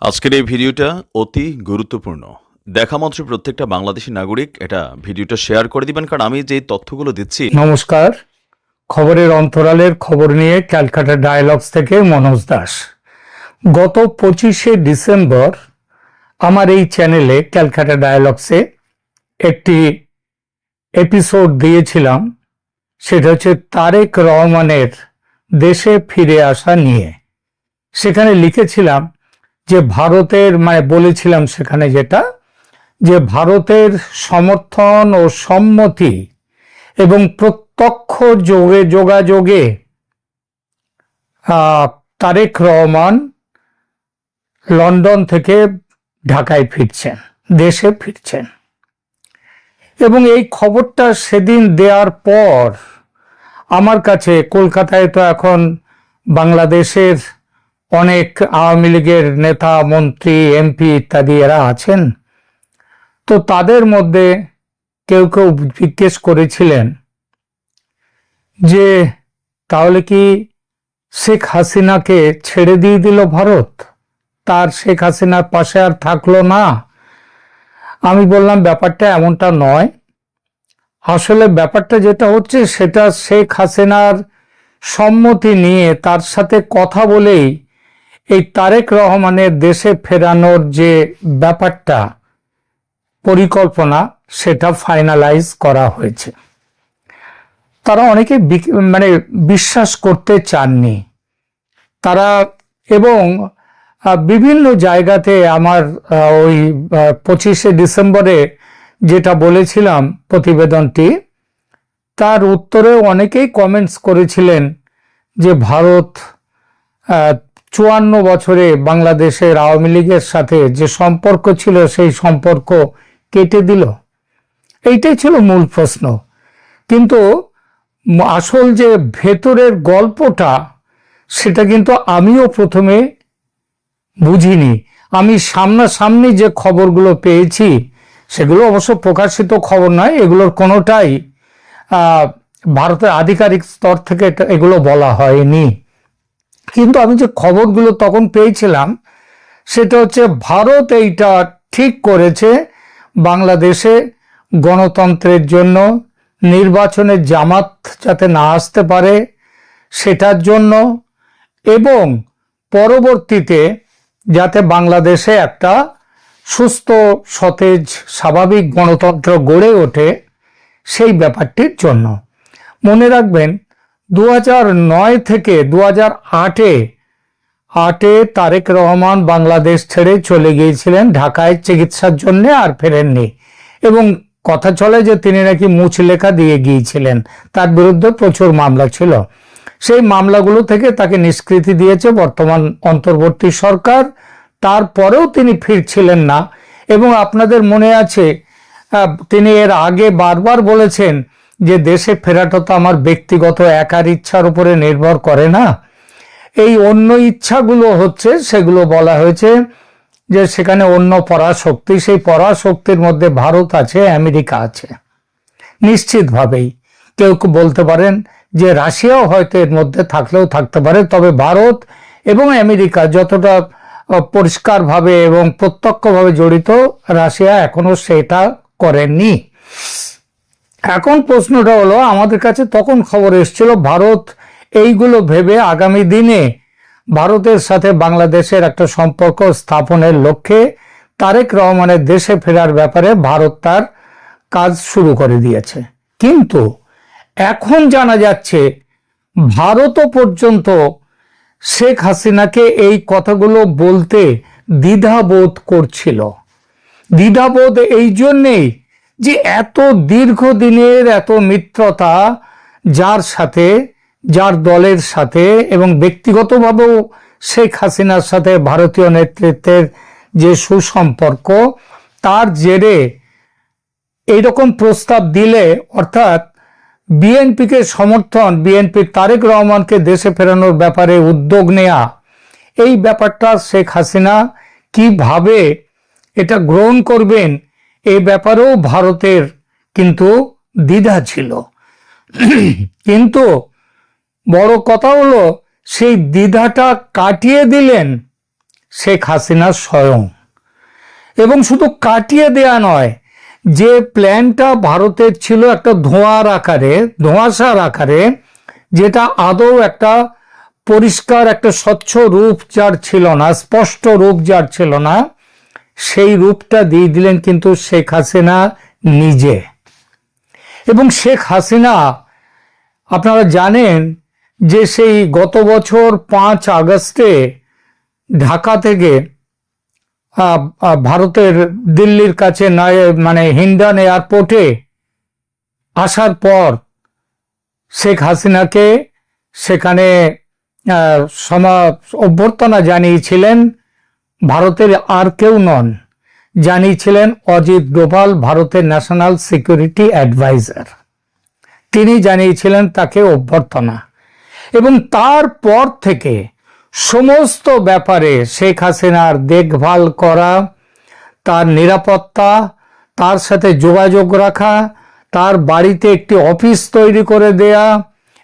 আজকের এই ভিডিওটা অতি গুরুত্বপূর্ণ। দেখা মাত্র প্রত্যেকটা বাংলাদেশী নাগরিক এটা ভিডিওটা শেয়ার করে দিবেন, কারণ আমি যে তথ্যগুলো দিচ্ছি। নমস্কার, খবরের অন্তরালের খবর নিয়ে ক্যালকাটা ডায়ালগস থেকে মনোজ দাস। গত 25শে ডিসেম্বর আমার এই চ্যানেলে ক্যালকাটা ডায়ালগসে একটি এপিসোড দিয়েছিলাম, সেটা হচ্ছে তারেক রহমানের দেশে ফিরে আসা নিয়ে। সেখানে লিখেছিলাম যে ভারতের বলেছিলাম সেখানে যেটা যে ভারতের সমর্থন ও সম্মতি এবং প্রত্যক্ষ যোগাযোগে তারেক রহমান লন্ডন থেকে ঢাকায় ফিরছেন, দেশে ফিরছেন। এবং এই খবরটা সেদিন দেওয়ার পর আমার কাছে, কলকাতায় তো এখন বাংলাদেশের অনেক আওয়ামী লীগের নেতা, মন্ত্রী, এমপি ইত্যাদি এরা আছেন, তো তাদের মধ্যে কেউ কেউ জিজ্ঞেস করেছিলেন যে তাহলে কি শেখ হাসিনাকে ছেড়ে দিয়ে দিল ভারত, তার শেখ হাসিনার পাশে আর থাকলো না? আমি বললাম ব্যাপারটা এমনটা নয়। আসলে ব্যাপারটা যেটা হচ্ছে সেটা শেখ হাসিনার সম্মতি নিয়ে তার সাথে কথা বলেই এই তারেক রহমানের দেশে ফেরানোর যে ব্যাপারটা, পরিকল্পনা, সেটা ফাইনালাইজ করা হয়েছে। তারা অনেকে বিশ্বাস করতে চাননি তারা, এবং বিভিন্ন জায়গাতে আমার ওই 25শে ডিসেম্বরে যেটা বলেছিলাম প্রতিবেদনটি, তার উত্তরে অনেকেই কমেন্টস করেছিলেন যে ভারত 54 বছরে বাংলাদেশের আওয়ামী লীগের সাথে যে সম্পর্ক ছিল সেই সম্পর্ক কেটে দিল। এইটাই ছিল মূল প্রশ্ন। কিন্তু আসল যে ভেতরের গল্পটা, সেটা কিন্তু আমিও প্রথমে বুঝিনি। আমি সামনাসামনি যে খবরগুলো পেয়েছি, সেগুলো অবশ্য প্রকাশিত খবর নয়, এগুলোর কোনোটাই ভারতের আধিকারিক স্তর থেকে এগুলো বলা হয়নি। কিন্তু আমি যে খবরগুলো তখন পেয়েছিলাম সেটা হচ্ছে ভারত এইটা ঠিক করেছে বাংলাদেশে গণতন্ত্রের জন্য, নির্বাচনের জামাত যাতে না আসতে পারে সেটার জন্য, এবং পরবর্তীতে যাতে বাংলাদেশে একটা সুস্থ, সতেজ, স্বাভাবিক গণতন্ত্র গড়ে ওঠে সেই ব্যাপারটির জন্য। মনে রাখবেন 2009 থেকে 2008-এ তারেক রহমান বাংলাদেশ ছেড়ে চলে গিয়েছিলেন ঢাকায় চিকিৎসার জন্য, আর ফেরেননি। এবং কথা চলে যে তিনি নাকি মুচলেখা দিয়ে গিয়েছিলেন, তার বিরুদ্ধে প্রচুর মামলা ছিল। সেই মামলাগুলো থেকে তাকে নিষ্কৃতি দিয়েছে বর্তমান অন্তর্বর্তী সরকার। তারপরেও তিনি ফিরছিলেন না। এবং আপনাদের মনে আছে তিনি এর আগে বারবার বলেছেন যে দেশে ফেরাটা তো আমার ব্যক্তিগত একার ইচ্ছার উপরে নির্ভর করে না, এই অন্য ইচ্ছাগুলো হচ্ছে, সেগুলো বলা হয়েছে যে সেখানে অন্য পরাশক্তি, সেই পরাশক্তির মধ্যে ভারত আছে, আমেরিকা আছে নিশ্চিতভাবেই। কেউ বলতে পারেন যে রাশিয়াও হয়তো এর মধ্যে থাকলেও থাকতে পারে, তবে ভারত এবং আমেরিকা যতটা পরিষ্কারভাবে এবং প্রত্যক্ষভাবে জড়িত, রাশিয়া এখনো সেটা করেননি। এখন প্রশ্নটা হলো, আমাদের কাছে তখন খবর এসেছিল ভারত এইগুলো ভেবে আগামী দিনে ভারতের সাথে বাংলাদেশের একটা সম্পর্ক স্থাপনের লক্ষ্যে তারেক রহমানের দেশে ফেরার ব্যাপারে ভারত তার কাজ শুরু করে দিয়েছে। কিন্তু এখন জানা যাচ্ছে ভারতও পর্যন্ত শেখ হাসিনাকে এই কথাগুলো বলতে দ্বিধাবোধ করছিল। দ্বিধাবোধ এই জন্যেই যে এত দীর্ঘদিনের এত মিত্রতা যার সাথে, যার দলের সাথে, এবং ব্যক্তিগতভাবেও শেখ হাসিনার সাথে ভারতীয় নেতৃত্বের যে সুসম্পর্ক, তার জেরে এইরকম প্রস্তাব দিলে, অর্থাৎ বিএনপিকে সমর্থন, বিএনপির তারেক রহমানকে দেশে ফেরানোর ব্যাপারে উদ্যোগ নেয়া, এই ব্যাপারটা শেখ হাসিনা কিভাবে এটা গ্রহণ করবেন এই ব্যাপারেও ভারতের কিন্তু দ্বিধা ছিল। কিন্তু বড় কথা হলো সেই দ্বিধাটা কাটিয়ে দিলেন শেখ হাসিনা স্বয়ং। এবং শুধু কাটিয়ে দেয়া নয়, যে প্ল্যানটা ভারতের ছিল একটা ধোঁয়ার আকারে, ধোঁয়াশার আকারে, যেটা আদৌ একটা পরিষ্কার একটা স্বচ্ছ রূপ যার ছিল না, স্পষ্ট রূপ যার ছিল না, সেই রূপটা দিয়ে দিলেন কিন্তু শেখ হাসিনা নিজে। এবং শেখ হাসিনা, আপনারা জানেন যে সেই গত বছর 5 আগস্টে ঢাকা থেকে ভারতের দিল্লির কাছে মানে হিন্ডন এয়ারপোর্টে আসার পর শেখ হাসিনাকে সেখানে অভ্যর্থনা জানিয়েছিলেন ভারতের আর কেউ নন, জানিয়েছিলেন অজিত ডোভাল, ভারতের ন্যাশনাল সিকিউরিটি অ্যাডভাইজার। তিনি জানিয়েছিলেন তাকে অভ্যর্থনা। এবং তারপর থেকে সমস্ত ব্যাপারে শেখ হাসিনার দেখভাল করা, তার নিরাপত্তা, তার সাথে যোগাযোগ রাখা, তার বাড়িতে একটি অফিস তৈরি করে দেয়া,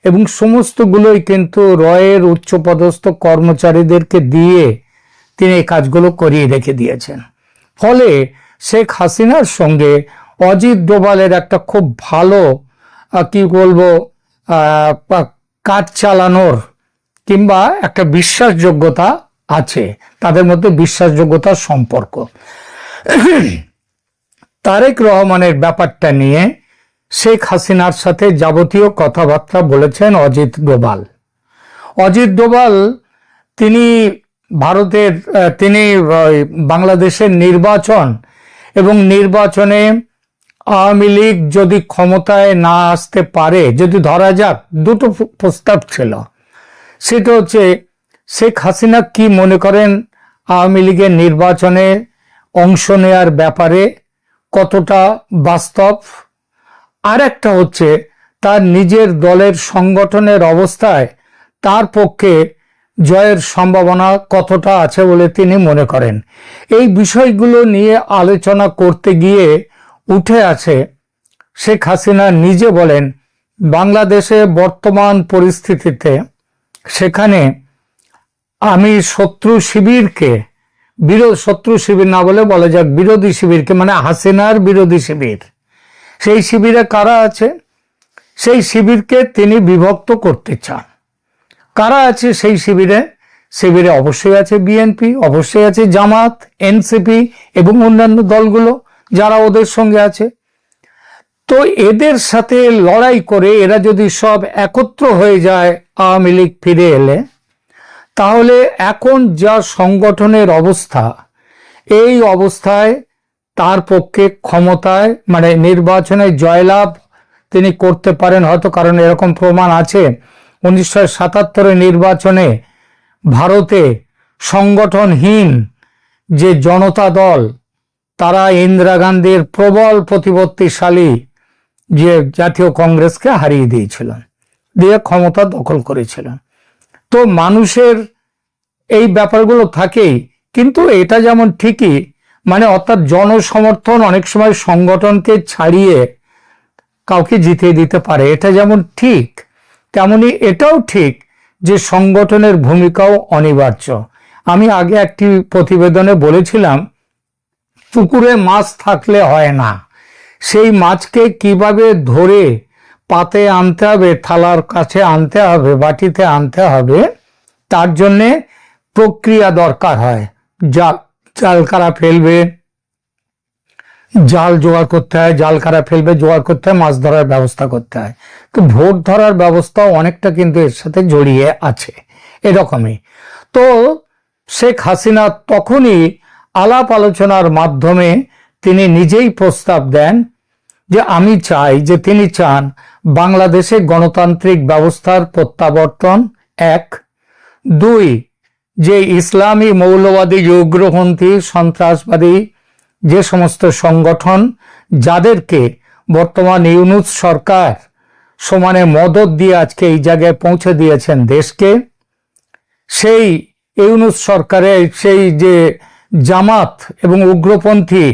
এবং সমস্তগুলোই কিন্তু রয়ের উচ্চপদস্থ কর্মচারীদেরকে দিয়ে তিনি এই কাজগুলো করিয়ে রেখে দিয়েছেন। ফলে শেখ হাসিনার সঙ্গে অজিত ডোভালের একটা খুব ভালো কি বলবো কাজ চালানোর কিংবা একটা বিশ্বাসযোগ্যতা আছে, তাদের মধ্যে বিশ্বাসযোগ্যতার সম্পর্ক। তারেক রহমানের ব্যাপারটা নিয়ে শেখ হাসিনার সাথে যাবতীয় কথাবার্তা বলেছেন অজিত ডোভাল। অজিত ডোভাল তিনি বাংলাদেশের নির্বাচন এবং নির্বাচনে আওয়ামী লীগ যদি ক্ষমতায় না আসতে পারে, যদি ধরা যাক, দুটো প্রস্তাব ছিল। সেটা হচ্ছে শেখ হাসিনা কি মনে করেন আওয়ামী লীগের নির্বাচনে অংশ নেয়ার ব্যাপারে, কতটা বাস্তব। আর একটা হচ্ছে তার নিজের দলের সংগঠনের অবস্থায় তার পক্ষে জয়ের সম্ভাবনা কতটা আছে বলে তিনি মনে করেন। এই বিষয়গুলো নিয়ে আলোচনা করতে গিয়ে উঠে আসে, শেখ হাসিনা নিজে বলেন বাংলাদেশে বর্তমান পরিস্থিতিতে সেখানে আমি শত্রু শিবির না বলে বলা যাক বিরোধী শিবিরকে, মানে হাসিনার বিরোধী শিবির, সেই শিবিরে কারা আছে, সেই শিবিরকে তিনি বিভক্ত করতে চান। কারা আছে সেই শিবিরে অবশ্যই আছে বিএনপি, অবশ্যই আছে জামাত, এনসিপি এবং অন্যান্য দলগুলো যারা ওদের সঙ্গে আছে। তো এদের সাথে লড়াই করে এরা যদি সব একত্র হয়ে যায় আওয়ামী লীগ ফিরে এলে, তাহলে এখন যা সংগঠনের অবস্থা, এই অবস্থায় তার পক্ষে ক্ষমতায় মানে নির্বাচনে জয়লাভ তিনি করতে পারেন হয়তো, কারণ এরকম প্রমাণ আছে 1977 নির্বাচনে ভারতে সংগঠনহীন যে জনতা দল, তারা ইন্দিরা গান্ধীর প্রবল প্রতিপত্তিশালী যে জাতীয় কংগ্রেসকে হারিয়ে দিয়েছিলেন, দিয়ে ক্ষমতা দখল করেছিলেন। তো মানুষের এই ব্যাপারগুলো থাকেই, কিন্তু এটা যেমন ঠিকই, মানে অর্থাৎ জনসমর্থন অনেক সময় সংগঠনকে ছাড়িয়ে কাউকে জিতিয়ে দিতে পারে, এটা যেমন ঠিক, তেমনি এটাও ঠিক যে সংগঠনের ভূমিকাও অনিবার্য। আমি আগে একটি প্রতিবেদনে বলেছিলাম, পুকুরে মাছ থাকলে হয় না, সেই মাছকে কিভাবে ধরে পাতে আনতে হবে, থালার কাছে আনতে হবে, বাটিতে আনতে হবে, তার জন্যে প্রক্রিয়া দরকার হয়। জাল কারা ফেলবে, জাল জোগাড় করতে হয়, জাল কারা ফেলবে জোগাড় করতে হয়, মাছ ধরার ব্যবস্থা করতে হয়। তো ভোট ধরার ব্যবস্থাও অনেকটা কিন্তু এর সাথে জড়িয়ে আছে, এরকমই। তো শেখ হাসিনা তখনই আলাপ আলোচনার মাধ্যমে তিনি নিজেই প্রস্তাব দেন যে আমি চাই, যে তিনি চান বাংলাদেশে গণতান্ত্রিক ব্যবস্থার প্রত্যাবর্তন, 1। 2, যে ইসলামী মৌলবাদী উগ্রপন্থী সন্ত্রাসবাদী যে সমস্ত সংগঠন যাদেরকে বর্তমান ইউনূস সরকার সমানে মদত দিয়ে আজকে এই জায়গায় পৌঁছে দিয়েছেন দেশকে, সেই ইউনূস সরকারের সেই যে জামাত এবং উগ্রপন্থী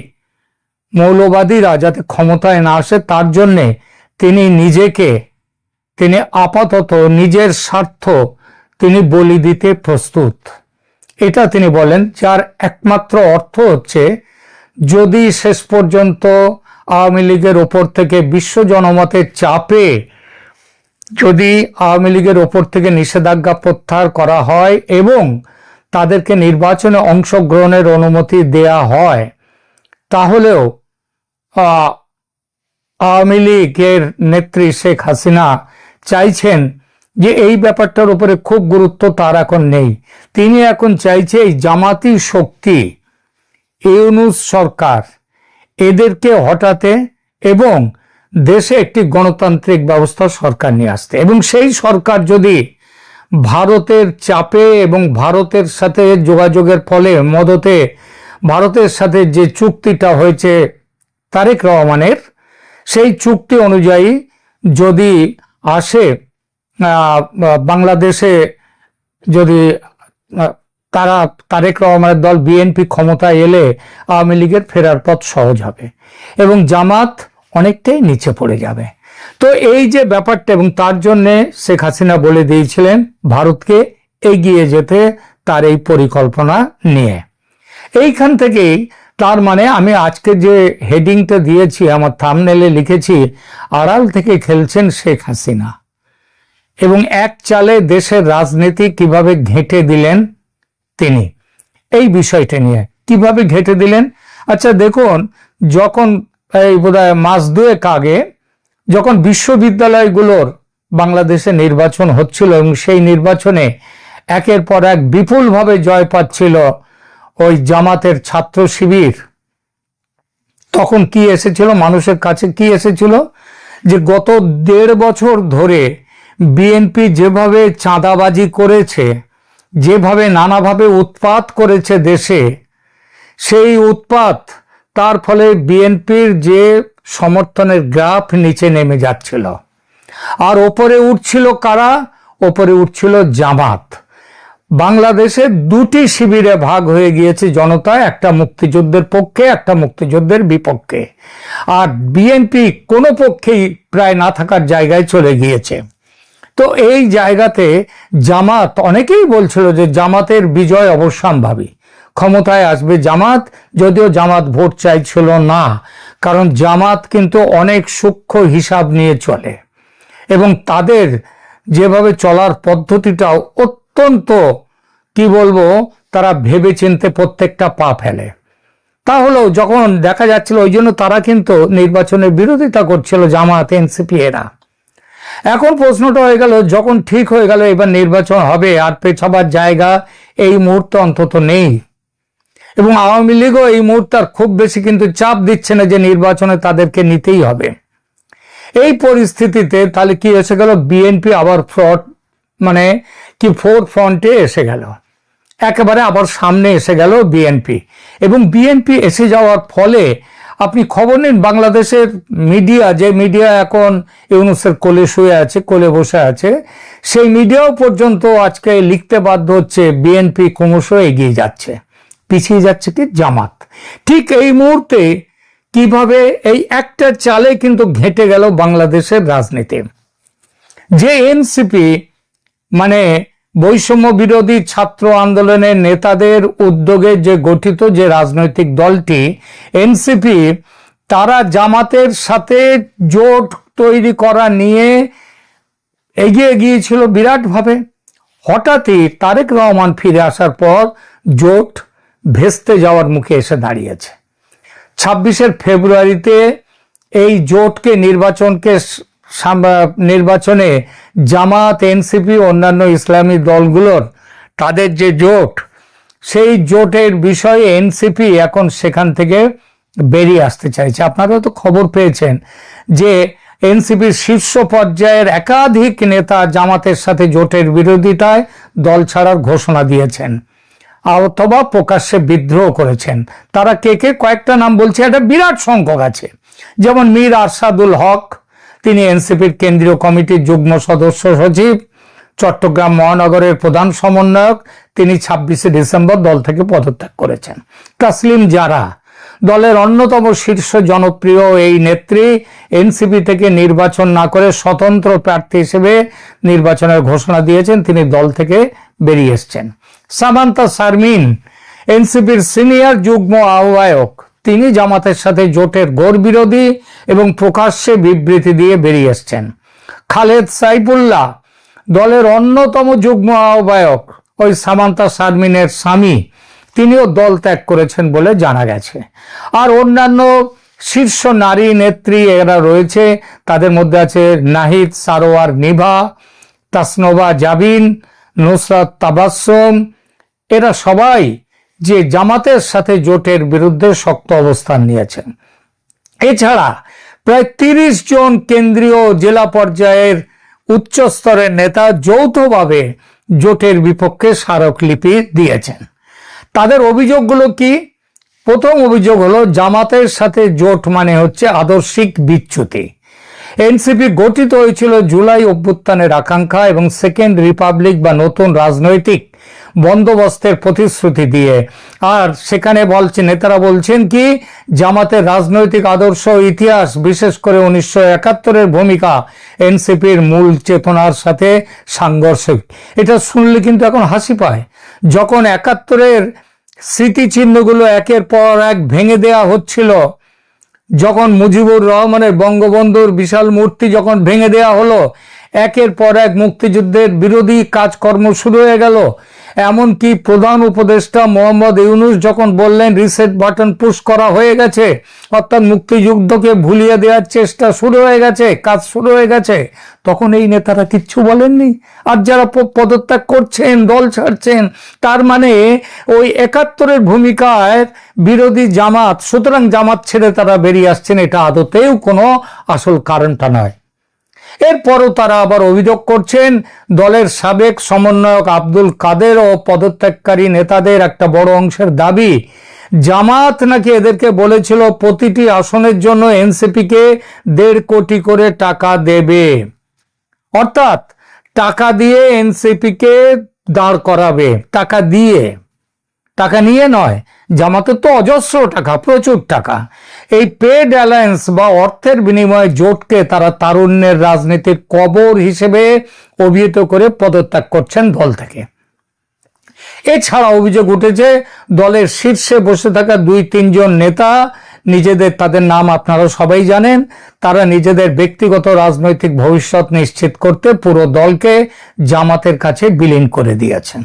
মৌলবাদীরা যাতে ক্ষমতায় না আসে, তার জন্যে তিনি আপাতত নিজের স্বার্থ তিনি বলি দিতে প্রস্তুত। এটা তিনি বলেন, যার একমাত্র অর্থ হচ্ছে যদি শেষ পর্যন্ত আওয়ামী লীগের ওপর থেকে বিশ্ব জনমতের চাপে যদি আওয়ামী লীগের ওপর থেকে নিষেধাজ্ঞা প্রত্যাহার করা হয় এবং তাদেরকে নির্বাচনে অংশগ্রহণের অনুমতি দেয়া হয়, তাহলেও আওয়ামী লীগের নেত্রী শেখ হাসিনা চাইছেন যে এই ব্যাপারটার উপরে খুব গুরুত্ব তার এখন নেই। তিনি এখন চাইছে এই জামাতি শক্তি, ইউনূস সরকার, এদেরকে হটাতে এবং দেশে একটি গণতান্ত্রিক ব্যবস্থা সরকার নিয়ে আসতে, এবং সেই সরকার যদি ভারতের চাপে এবং ভারতের সাথে যোগাযোগের ফলে মদতে ভারতের সাথে যে চুক্তিটা হয়েছে তারেক রহমানের, সেই চুক্তি অনুযায়ী যদি আসে বাংলাদেশে, যদি তারেক রহমানের দল বিএনপি ক্ষমতায় এলে আওয়ামী লীগের ফেরার পথ সহজ হবে এবং জামাত অনেকটাই নিচে পড়ে যাবে। তো এই যে ব্যাপারটা, এবং তার জন্য শেখ হাসিনা বলে দিয়েছিলেন ভারতকে এগিয়ে যেতে তার এই পরিকল্পনা নিয়ে। এইখান থেকেই তার মানে আমি আজকে যে হেডিংটা দিয়েছি, আমার থাম্বনেলে লিখেছি, আড়াল থেকে খেলছেন শেখ হাসিনা, এবং এক চালে দেশের রাজনীতি কিভাবে ঘেঁটে দিলেন তিনি। এই বিষয়টা নিয়ে কিভাবে ঘেঁটে দিলেন, আচ্ছা দেখুন, যখন এই বোধহয় মাস দুয়েক আগে যখন বিশ্ববিদ্যালয়গুলোর বাংলাদেশে নির্বাচন হচ্ছিল এবং সেই নির্বাচনে একের পর এক বিপুলভাবে জয় পাচ্ছিল ওই জামাতের ছাত্র শিবির, তখন কি এসেছিল মানুষের কাছে, কি এসেছিল যে গত 1.5 বছর ধরে বিএনপি যেভাবে চাঁদাবাজি করেছে, যেভাবে নানাভাবে উৎপাত করেছে দেশে, সেই উৎপাত, তার ফলে বিএনপির যে সমর্থনের গ্রাফ নিচে নেমে যাচ্ছিল, আর ওপরে উঠছিল কারা, ওপরে উঠছিল জামাত। বাংলাদেশে 2টি শিবিরে ভাগ হয়ে গিয়েছে জনতা, একটা মুক্তিযুদ্ধের পক্ষে, একটা মুক্তিযুদ্ধের বিপক্ষে, আর বিএনপি কোনো পক্ষেই প্রায় না থাকার জায়গায় চলে গিয়েছে। তো এই জায়গাতে জামাত, অনেকেই বলছিল যে জামাতের বিজয় অবশ্যম্ভাবী, ক্ষমতায় আসবে জামাত, যদিও জামাত ভোট চাইছিল না, কারণ জামাত কিন্তু অনেক সূক্ষ্ম হিসাব নিয়ে চলে এবং তাদের যেভাবে চলার পদ্ধতিটাও অত্যন্ত, কি বলবো, তারা ভেবেচিন্তে প্রত্যেকটা পা ফেলে। তাহলেও যখন দেখা যাচ্ছিল, ওই জন্য তারা কিন্তু নির্বাচনের বিরোধিতা করছিল জামাত, এনসিপি এরা। এখন প্রশ্নটা হয়ে গেল, যখন ঠিক হয়ে গেল এবার নির্বাচন হবে, আর পেছাবার জায়গা এই মুহূর্তে অন্তত নেই, এবং আওয়ামী লীগও এই মুহূর্তে আর খুব বেশি কিন্তু চাপ দিচ্ছে না যে নির্বাচনে তাদেরকে নিতেই হবে। এই পরিস্থিতিতে তাহলে কি এসে গেল, বিএনপি আবার মানে কি ফোর ফ্রন্টে এসে গেল, একেবারে আবার সামনে এসে গেল বিএনপি। এবং বিএনপি এসে যাওয়ার ফলে আপনি খবর নিন, বাংলাদেশের মিডিয়া, যে মিডিয়া এখন ইউনূসের কোলে শুয়ে আছে, কোলে বসে আছে, সেই মিডিয়াও পর্যন্ত আজকে লিখতে বাধ্য হচ্ছে বিএনপি ক্রমশ এগিয়ে যাচ্ছে, পিছিয়ে যাচ্ছে কি জামাত। ঠিক এই মুহূর্তে কিভাবে এই একটা চালে কিন্তু ঘেঁটে গেল বাংলাদেশের রাজনীতি। যে এনসিপি, মানে বৈষম্য বিরোধী ছাত্র আন্দোলনের নেতাদের উদ্যোগে যে গঠিত যে রাজনৈতিক দলটি এনসিপি, তারা জামাতের সাথে জোট তৈরি করা নিয়ে এগিয়ে গিয়েছিল বিরাটভাবে। হঠাৎই তারেক রহমান ফিরে আসার পর জোট ভেস্তে যাওয়ার মুখে এসে দাঁড়িয়েছে। 26 ফেব্রুয়ারিতে এই জোটকে নির্বাচনে জামাত, এনসিপি, অন্যান্য ইসলামী দলগুলোর তাদের যে জোট, সেই জোটের বিষয়ে এনসিপি এখন সেখান থেকে বেরিয়ে আসতে চাইছে। আপনারা তো খবর পেয়েছেন যে এনসিপির শীর্ষ পর্যায়ের একাধিক নেতা জামাতের সাথে জোটের বিরোধিতায় দল ছাড়ার ঘোষণা দিয়েছেন অথবা প্রকাশ্যে বিদ্রোহ করেছেন। তারা কে কে, কয়েকটা নাম বলছে, একটা বিরাট সংখ্যক আছে। যেমন মীর আরশাদুল হক, তিনি এনসিপির কেন্দ্রীয় কমিটির যুগ্ম সদস্য সচিব, চট্টগ্রাম মহানগরের প্রধান সমন্বয়ক, তিনি 26 ডিসেম্বর দল থেকে পদত্যাগ করেছেন। তাসলিম জারা, দলের অন্যতম শীর্ষ জনপ্রিয় এই নেত্রী, এনসিপি থেকে নির্বাচন না করে স্বতন্ত্র প্রার্থী হিসেবে নির্বাচনের ঘোষণা দিয়েছেন, তিনি দল থেকে বেরিয়ে এসছেন। সামান্তা শারমিন এনসিপির সিনিয়র যুগ্ম আহ্বায়ক, তিনি জামাতের সাথে জোটের ঘোর বিরোধী এবং প্রকাশ্যে বিবৃতি দিয়ে বেরিয়ে এসছেন। খালেদ সাইফুল্লাহ দলের অন্যতম যুগ্ম আহ্বায়ক, ওই সামান্তা শারমিনের স্বামী, তিনিও দল ত্যাগ করেছেন বলে জানা গেছে। আর অন্যান্য শীর্ষ নারী নেত্রী এরা রয়েছে, তাদের মধ্যে আছে নাহিদ সারোয়ার নিভা, তাসনোভা জাবিন, নুসরাত তাবাসসুম। এরা সবাই যে জামাতের সাথে জোটের বিরুদ্ধে শক্ত অবস্থান নিয়েছেন। এছাড়া প্রায় 30 জন কেন্দ্রীয় জেলা পর্যায়ের উচ্চ স্তরের নেতা যৌথভাবে জোটের বিপক্ষে স্মারকলিপি দিয়েছেন। তাদের অভিযোগগুলো কি? প্রথম অভিযোগ হলো, জামাতের সাথে জোট মানে হচ্ছে আদর্শিক বিচ্যুতি। এনসিপি গঠিত হয়েছিল জুলাই অভ্যুত্থানের আকাঙ্ক্ষা এবং সেকেন্ড রিপাবলিক বা নতুন রাজনৈতিক বন্দোবস্তের প্রতিশ্রুতি দিয়ে। আর সেখানে নেতারা বলছেন কি, জামাতের রাজনৈতিক আদর্শ ইতিহাস, বিশেষ করে 1971-এর ভূমিকা এনসিপির মূল চেতনার সাথে সাংঘর্ষিক। এটা শুনলে কিন্তু এখন হাসি পায়। যখন 71-এর স্মৃতিচিহ্নগুলো একের পর এক ভেঙে দেয়া হচ্ছিল, যখন মুজিবুর রহমানের বঙ্গবন্ধুর বিশাল মূর্তি যখন ভেঙে দেয়া হলো, একের পর এক মুক্তিযুদ্ধের বিরোধী কাজকর্ম শুরু হয়ে গেল। এমনকি প্রধান উপদেষ্টা মোহাম্মদ ইউনূস যখন বললেন রিসেট বাটন পুশ করা হয়ে গেছে, অর্থাৎ মুক্তিযুদ্ধকে ভুলিয়ে দেওয়ার চেষ্টা শুরু হয়ে গেছে, কাজ শুরু হয়ে গেছে, তখন এই নেতারা কিচ্ছু বলেননি। আর যারা পদত্যাগ করছেন, দল ছাড়ছেন, তার মানে ওই 71-এর ভূমিকায় বিরোধী জামাত, সুতরাং জামাত ছেড়ে তারা বেরিয়ে আসছেন, এটা আদতেও কোনো আসল কারণটা নয়। এরপরও তারা আবার অভিযোগ করছেন, দলের সাবেক সমন্বয়ক আব্দুল কাদের ও পদত্যাগকারী নেতাদের একটা বড় অংশের দাবি, জামাত নাকি এদেরকে বলেছিল প্রতিটি আসনের জন্য এনসিপিকে 1.5 কোটি করে টাকা দেবে, অর্থাৎ টাকা দিয়ে এনসিপিকে দাঁড় করাবে। টাকা নিয়ে নয়, জামাতের তো অজস্র টাকা, প্রচুর টাকা। এই পেড অ্যালায়েন্স বা অর্থের বিনিময়ে জোটকে তারা তারুণ্যের রাজনীতির কবর হিসেবে অভিহিত করে পদত্যাগ করছেন দল থেকে। এছাড়া অভিযোগ উঠেছে, দলের শীর্ষে বসে থাকা 2-3 জন নেতা তাদের নাম আপনারা সবাই জানেন, তারা নিজেদের ব্যক্তিগত রাজনৈতিক ভবিষ্যৎ নিশ্চিত করতে পুরো দলকে জামাতের কাছে বিলীন করে দিয়েছেন।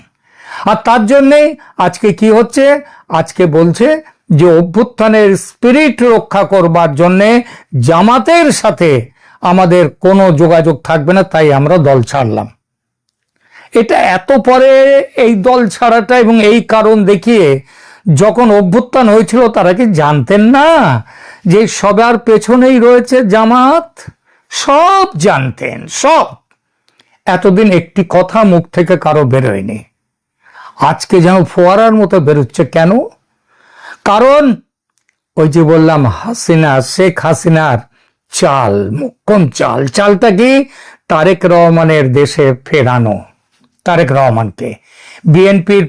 আর তার জন্যেই আজকে কি হচ্ছে, আজকে বলছে যে অভ্যুত্থানের স্পিরিট রক্ষা করবার জন্যে জামাতের সাথে আমাদের কোনো যোগাযোগ থাকবে না, তাই আমরা দল ছাড়লাম। এটা এত পরে এই দল ছাড়াটা এবং এই কারণ দেখিয়ে, যখন অভ্যুত্থান হয়েছিল তারা কি জানতেন না যে সবার পেছনেই রয়েছে জামাত? সব জানতেন, সব। এতদিন একটি কথা মুখ থেকে কারো বেরোয়নি, আজকে যেন ফোয়ারার মতো বেরোচ্ছে। কেন? কারণ ওই যে বললাম, শেখ হাসিনার চাল, মোক্ষম চালটা কি? তারেক রহমানের দেশে ফেরানো। তারেক রহমানকে, বিএনপির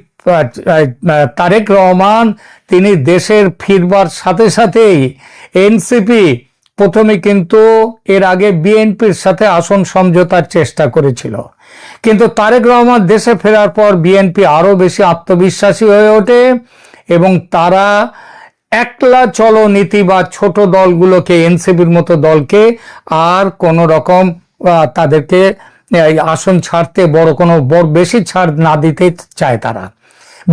তারেক রহমান, তিনি দেশের ফিরবার সাথে সাথেই এনসিপি প্রথমে কিন্তু এর আগে বিএনপির সাথে আসন সমঝোতার চেষ্টা করেছিল, কিন্তু তারেক রহমান দেশে ফেরার পর বিএনপি আরো বেশি আত্মবিশ্বাসী হয়ে ওঠে এবং তারা একলা চলো নীতি বা ছোট দলগুলোকে, এনসিপির মতো দলকে আর কোন রকম তাদেরকে আসন ছাড়তে বেশি ছাড় না দিতে চায় তারা।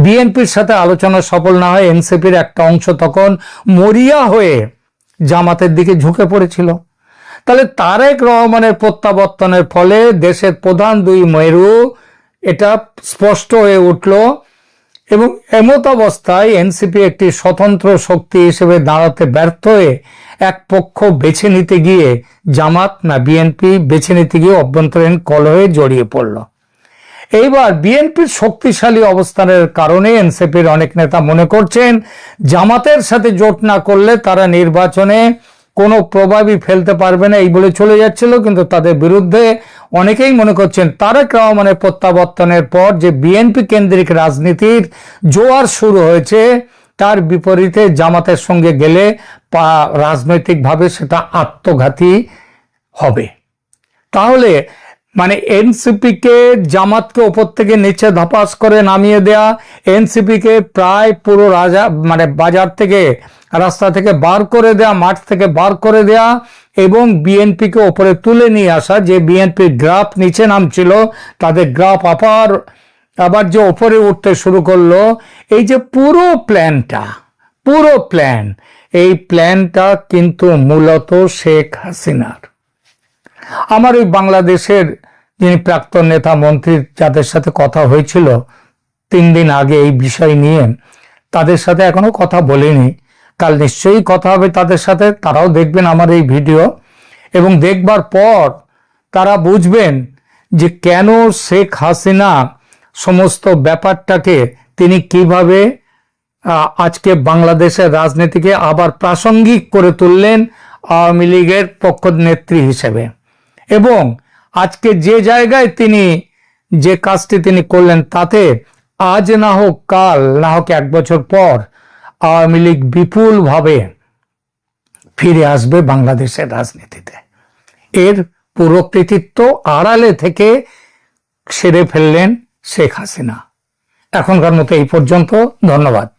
বিএনপির সাথে আলোচনা সফল না হয় এনসিপির একটা অংশ তখন মরিয়া হয়ে জামাতের দিকে ঝুঁকে পড়েছিল। তাহলে তারেক রহমানের প্রত্যাবর্তনের ফলে দেশের প্রধান 2 মেরু এটা স্পষ্ট হয়ে উঠল এবং এমত অবস্থায় এনসিপি একটি স্বতন্ত্র শক্তি হিসেবে দাঁড়াতে ব্যর্থ হয়ে এক পক্ষ বেছে নিতে গিয়ে, জামাত না বিএনপি বেছে নিতে গিয়ে অভ্যন্তরীণ কলহে জড়িয়ে পড়ল। এইবার বিএনপির শক্তিশালী অবস্থানের কারণে এনসিপির অনেক নেতা মনে করছেন জামাতের সাথে জোট না করলে তারা নির্বাচনে কোনো প্রভাবই ফেলতে পারবে না, এই বলে চলে যাচ্ছিল। কিন্তু তাদের বিরুদ্ধে অনেকেই মনে করছেন তারেক রহমানের প্রত্যাবর্তনের পর যে বিএনপি কেন্দ্রিক রাজনীতির জোয়ার শুরু হয়েছে, তার বিপরীতে জামাতের সঙ্গে গেলে রাজনৈতিকভাবে সেটা আত্মঘাতী হবে। তাহলে মানে এনসিপি কে, জামাতকে ওপর থেকে নিচে ধাপাস করে নামিয়ে দেয়া, এনসিপি কে প্রায় পুরো বাজার থেকে, রাস্তা থেকে বার করে দেয়া, মাঠ থেকে বার করে দেয়া, এবং বিএনপি কে ওপরে তুলে নিয়ে আসা। যে বিএনপির গ্রাফ নিচে নামছিল, তাদের গ্রাফ আবার যে ওপরে উঠতে শুরু করলো। এই যে পুরো প্ল্যান, এই প্ল্যানটা কিন্তু মূলত শেখ হাসিনার। আমার ওই বাংলাদেশের যিনি প্রাক্তন নেতা মন্ত্রী, যাদের সাথে কথা হয়েছিল 3 দিন আগে এই বিষয় নিয়ে, তাদের সাথে এখনো কথা বলিনি। কাল নিশ্চয়ই কথা হবে তাদের সাথে, তারাও দেখবেন আমার এই ভিডিও, এবং দেখবার পর তারা বুঝবেন যে কেন শেখ হাসিনা সমস্ত ব্যাপারটাকে তিনি কিভাবে আজকে বাংলাদেশের রাজনীতিকে আবার প্রাসঙ্গিক করে তুললেন আওয়ামী লীগের পক্ষ নেত্রী হিসেবে। এবং আজকে যে জায়গায় তিনি যে কাজটি তিনি করলেন, তাতে আজ না হোক কাল, না হোক 1 বছর পর আওয়ামী লীগ বিপুলভাবে ফিরে আসবে বাংলাদেশের রাজনীতিতে। এর পুরো কৃতিত্ব আড়ালে থেকে সেরে ফেললেন শেখ হাসিনা। এখনকার মতো এই পর্যন্ত, ধন্যবাদ।